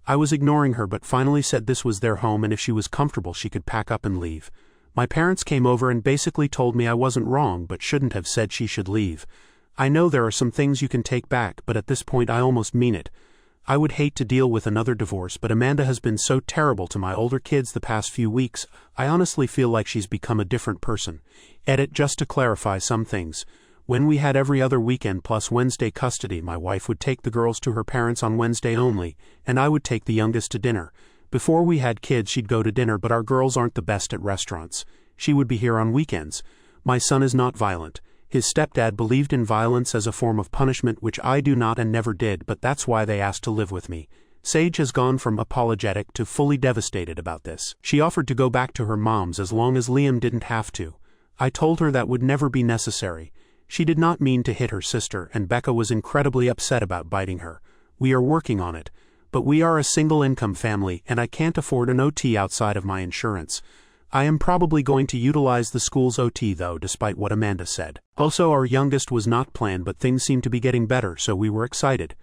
I was ignoring her but finally said this was their home and if she was comfortable she could pack up and leave. My parents came over and basically told me I wasn't wrong but shouldn't have said she should leave. I know there are some things you can take back, but at this point I almost mean it. I would hate to deal with another divorce, but Amanda has been so terrible to my older kids the past few weeks, I honestly feel like she's become a different person. Edit, just to clarify some things. When we had every other weekend plus Wednesday custody, my wife would take the girls to her parents on Wednesday only, and I would take the youngest to dinner. Before we had kids she'd go to dinner, but our girls aren't the best at restaurants. She would be here on weekends. My son is not violent. His stepdad believed in violence as a form of punishment, which I do not and never did, but that's why they asked to live with me. Sage has gone from apologetic to fully devastated about this. She offered to go back to her mom's as long as Liam didn't have to. I told her that would never be necessary. She did not mean to hit her sister, and Becca was incredibly upset about biting her. We are working on it. But we are a single-income family, and I can't afford an OT outside of my insurance. I am probably going to utilize the school's OT though, despite what Amanda said. Also, our youngest was not planned, but things seemed to be getting better, so we were excited.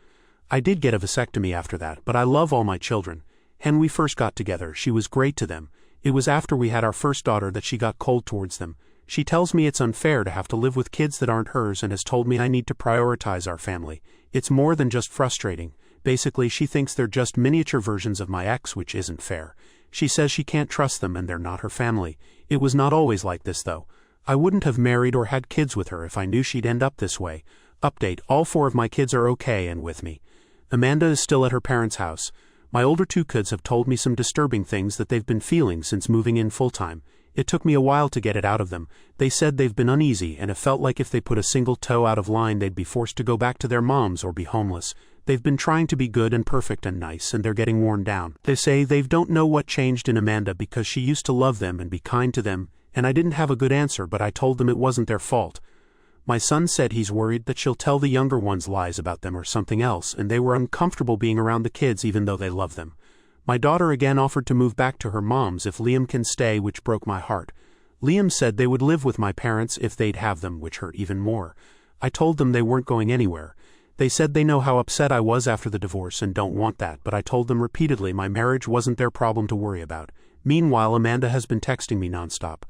I did get a vasectomy after that, but I love all my children. When we first got together, she was great to them. It was after we had our first daughter that she got cold towards them. She tells me it's unfair to have to live with kids that aren't hers and has told me I need to prioritize our family. It's more than just frustrating. Basically, she thinks they're just miniature versions of my ex, which isn't fair. She says she can't trust them and they're not her family. It was not always like this though. I wouldn't have married or had kids with her if I knew she'd end up this way. Update, all 4 of my kids are okay and with me. Amanda is still at her parents' house. My older 2 kids have told me some disturbing things that they've been feeling since moving in full-time. It took me a while to get it out of them. They said they've been uneasy and have felt like if they put a single toe out of line they'd be forced to go back to their moms or be homeless. They've been trying to be good and perfect and nice, and they're getting worn down. They say they don't know what changed in Amanda because she used to love them and be kind to them, and I didn't have a good answer, but I told them it wasn't their fault. My son said he's worried that she'll tell the younger ones lies about them or something else, and they were uncomfortable being around the kids even though they love them. My daughter again offered to move back to her mom's if Liam can stay, which broke my heart. Liam said they would live with my parents if they'd have them, which hurt even more. I told them they weren't going anywhere. They said they know how upset I was after the divorce and don't want that, but I told them repeatedly my marriage wasn't their problem to worry about. Meanwhile, Amanda has been texting me nonstop.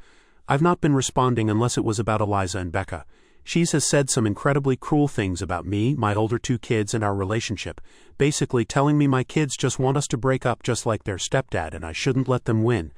I've not been responding unless it was about Eliza and Becca. She has said some incredibly cruel things about me, my older 2 kids, and our relationship, basically telling me my kids just want us to break up just like their stepdad and I shouldn't let them win.